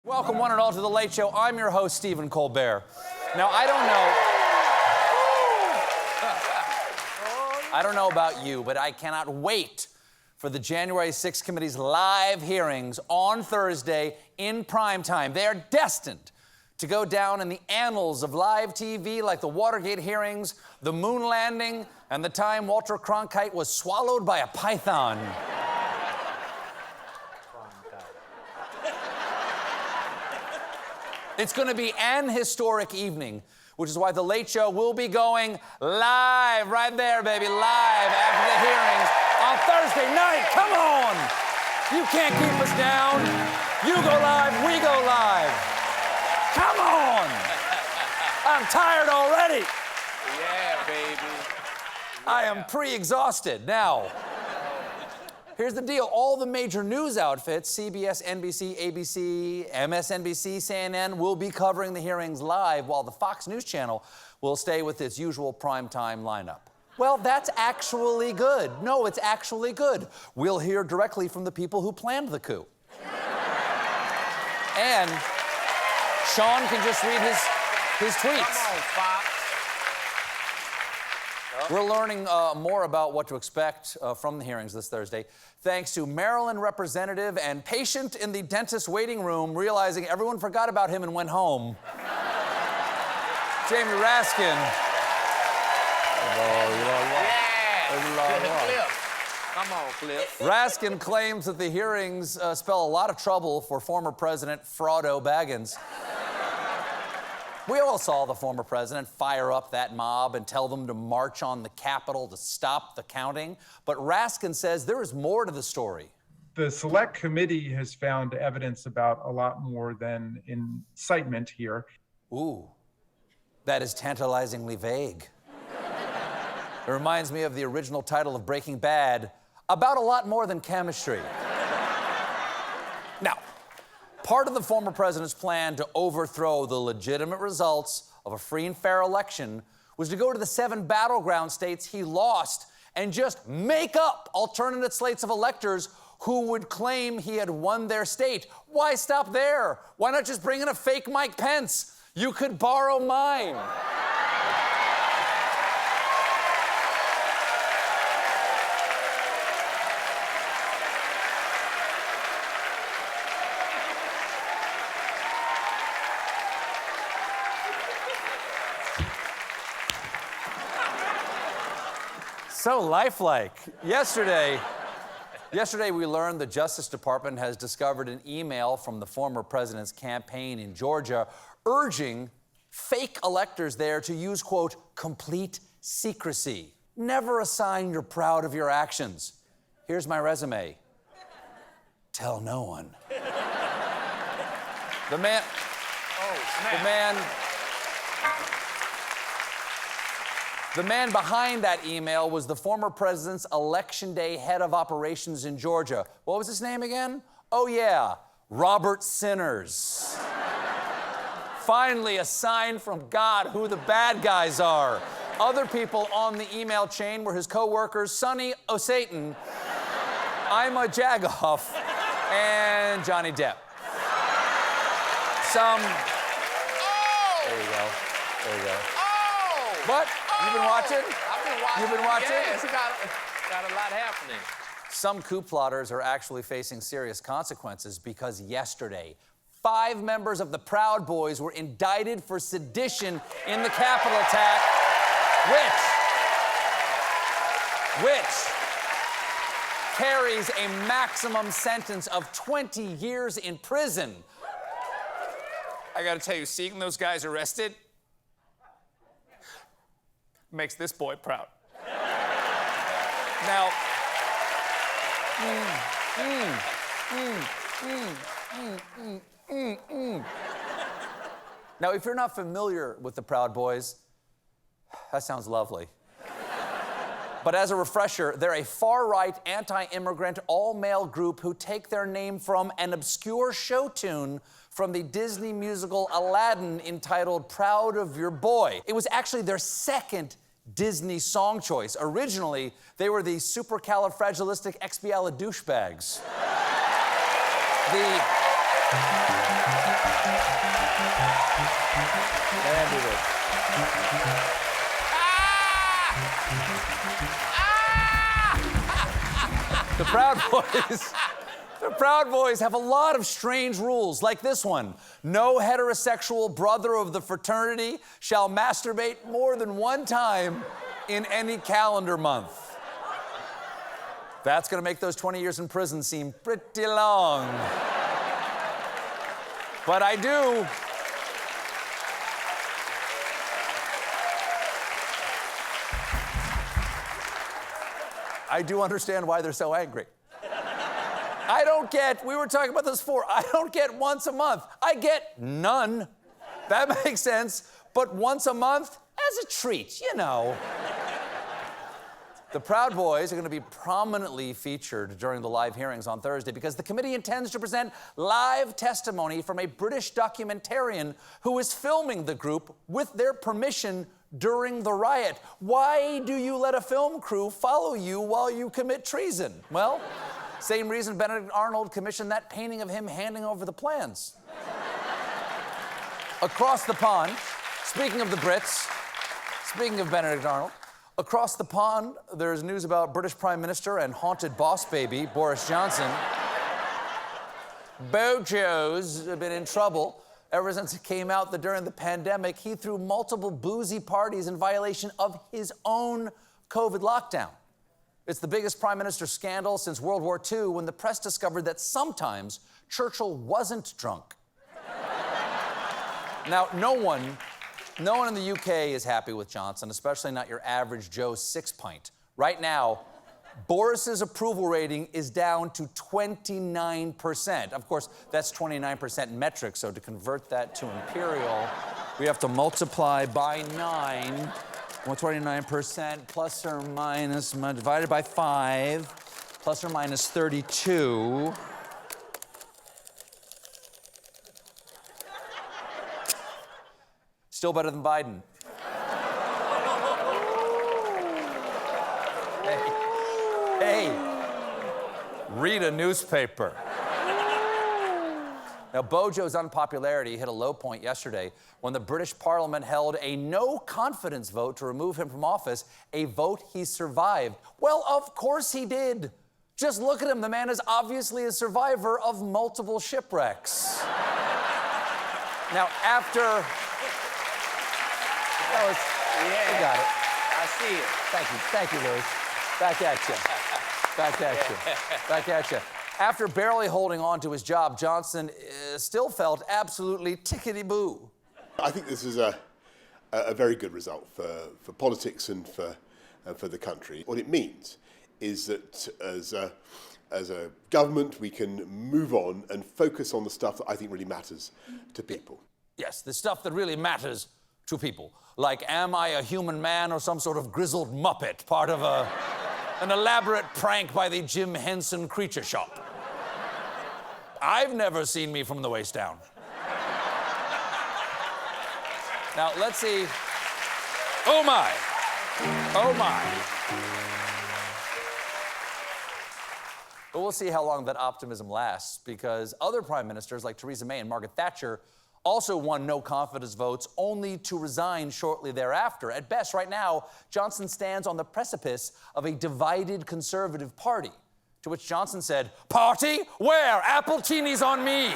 Welcome one and all to The Late Show. I'm your host, Stephen Colbert. Now, I don't know about you, but I cannot wait for the January 6th committee's live hearings on Thursday in primetime. They are destined to go down in the annals of live TV like the Watergate hearings, the moon landing, and the time Walter Cronkite was swallowed by a python. It's going to be an historic evening, which is why The Late Show will be going live right there, baby, live after the hearings on Thursday night. Come on! You can't keep us down. You go live, we go live. Come on! I'm tired already. Yeah, baby. Yeah. I am pre-exhausted. Now, here's the deal. All the major news outfits, CBS, NBC, ABC, MSNBC, CNN, will be covering the hearings live, while the Fox News Channel will stay with its usual primetime lineup. Well, that's actually good. No, it's actually good. We'll hear directly from the people who planned the coup. And Sean can just read his tweets. Come on, Fox. We're learning more about what to expect from the hearings this Thursday, thanks to Maryland representative and patient in the dentist's waiting room realizing everyone forgot about him and went home. Jamie Raskin. Cliff. Come on, Cliff. Raskin claims that the hearings spell a lot of trouble for former President Fraudo Baggins. We all saw the former president fire up that mob and tell them to march on the Capitol to stop the counting. But Raskin says there is more to the story. The Select Committee has found evidence about a lot more than incitement here. Ooh, that is tantalizingly vague. It reminds me of the original title of Breaking Bad, about a lot more than chemistry. Now, part of the former president's plan to overthrow the legitimate results of a free and fair election was to go to the 7 battleground states he lost and just make up alternate slates of electors who would claim he had won their state. Why stop there? Why not just bring in a fake Mike Pence? You could borrow mine. So lifelike. Yesterday we learned the Justice Department has discovered an email from the former president's campaign in Georgia urging fake electors there to use, quote, complete secrecy. Never a sign you're proud of your actions. Here's my resume. Tell no one. The man behind that email was the former president's Election Day head of operations in Georgia. What was his name again? Oh, yeah, Robert Sinners. Finally, a sign from God who the bad guys are. Other people on the email chain were his co-workers, Sonny O'Satan, Ima Jagoff, and Johnny Depp. There you go. But you've been watching? I've been watching. You've been watching? Yes, got a lot happening. Some coup plotters are actually facing serious consequences because yesterday, 5 members of the Proud Boys were indicted for sedition in the Capitol attack, which carries a maximum sentence of 20 years in prison. I gotta tell you, seeing those guys arrested makes this boy proud. Now, now, if you're not familiar with the Proud Boys, that sounds lovely. But as a refresher, they're a far-right, anti-immigrant, all-male group who take their name from an obscure show tune from the Disney musical Aladdin entitled Proud of Your Boy. It was actually their second Disney song choice. Originally, they were the supercalifragilisticexpialidouchebags. The Proud Boys. The Proud Boys have a lot of strange rules, like this one. No heterosexual brother of the fraternity shall masturbate more than one time in any calendar month. That's gonna make those 20 years in prison seem pretty long. But I do understand why they're so angry. I don't get, we were talking about this before, I don't get once a month. I get none. That makes sense. But once a month, as a treat, you know. The Proud Boys are going to be prominently featured during the live hearings on Thursday because the committee intends to present live testimony from a British documentarian who is filming the group with their permission during the riot. Why do you let a film crew follow you while you commit treason? Well, same reason Benedict Arnold commissioned that painting of him handing over the plans. Across the pond, speaking of the Brits, speaking of Benedict Arnold, across the pond, there's news about British Prime Minister and haunted boss baby, Boris Johnson. Bojo's been in trouble ever since it came out that during the pandemic, he threw multiple boozy parties in violation of his own COVID lockdown. It's the biggest prime minister scandal since World War II when the press discovered that sometimes Churchill wasn't drunk. Now, no one in the UK is happy with Johnson, especially not your average Joe six-pint. Right now, Boris's approval rating is down to 29%. Of course, that's 29% metric, so to convert that to imperial, we have to multiply by 9. 29% plus or minus divided by 5 plus or minus 32. Still better than Biden. Hey, read a newspaper. Now, Bojo's unpopularity hit a low point yesterday when the British Parliament held a no-confidence vote to remove him from office, a vote he survived. Well, of course he did. Just look at him. The man is obviously a survivor of multiple shipwrecks. Now, after... You got it. I see it. Thank you, Louis. Back at you. After barely holding on to his job, Johnson still felt absolutely tickety-boo. I think this is a very good result for politics and for the country. What it means is that as a government, we can move on and focus on the stuff that I think really matters to people. Yes, the stuff that really matters to people. Like, am I a human man or some sort of grizzled Muppet, part of an elaborate prank by the Jim Henson Creature Shop? I've never seen me from the waist down. Now, let's see. Oh, my. But we'll see how long that optimism lasts, because other prime ministers like Theresa May and Margaret Thatcher also won no-confidence votes, only to resign shortly thereafter. At best, right now, Johnson stands on the precipice of a divided Conservative Party. To which Johnson said, "Party? Where? Appletini's on me."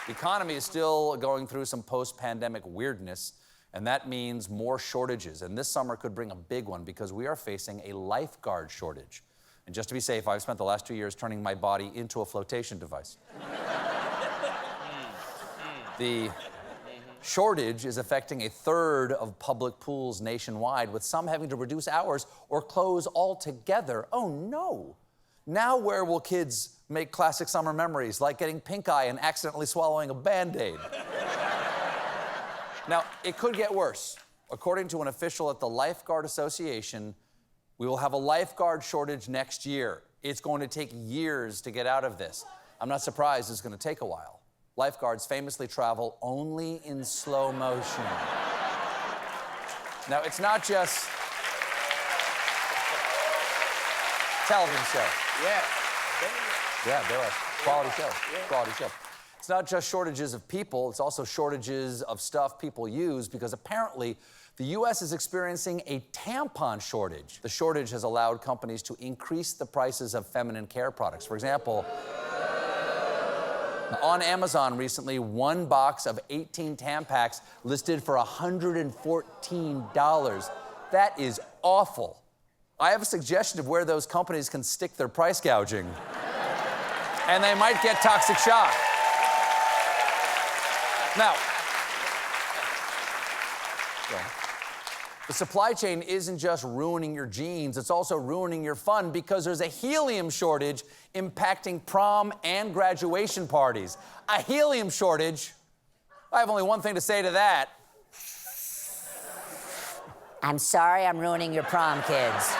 The economy is still going through some post-pandemic weirdness, and that means more shortages. And this summer could bring a big one because we are facing a lifeguard shortage. And just to be safe, I've spent the last 2 years turning my body into a flotation device. The shortage is affecting a third of public pools nationwide, with some having to reduce hours or close altogether. Oh no! Now where will kids make classic summer memories, like getting pink eye and accidentally swallowing a Band-Aid? Now, it could get worse. According to an official at the Lifeguard Association, we will have a lifeguard shortage next year. It's going to take years to get out of this. I'm not surprised it's going to take a while. Lifeguards famously travel only in slow motion. Now, it's not just television show. Yeah. Yeah, there was. Quality show. Quality show. It's not just shortages of people, it's also shortages of stuff people use, because apparently the U.S. is experiencing a tampon shortage. The shortage has allowed companies to increase the prices of feminine care products. For example, on Amazon recently, one box of 18 Tampax listed for $114. That is awful. I have a suggestion of where those companies can stick their price gouging. And they might get toxic shock. Now, the supply chain isn't just ruining your jeans, it's also ruining your fun, because there's a helium shortage impacting prom and graduation parties. A helium shortage? I have only one thing to say to that. I'm sorry I'm ruining your prom, kids.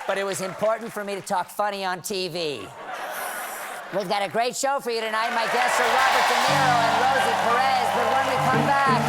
But it was important for me to talk funny on TV. We've got a great show for you tonight. My guests are Robert De Niro and Rosie Perez, but when we come back...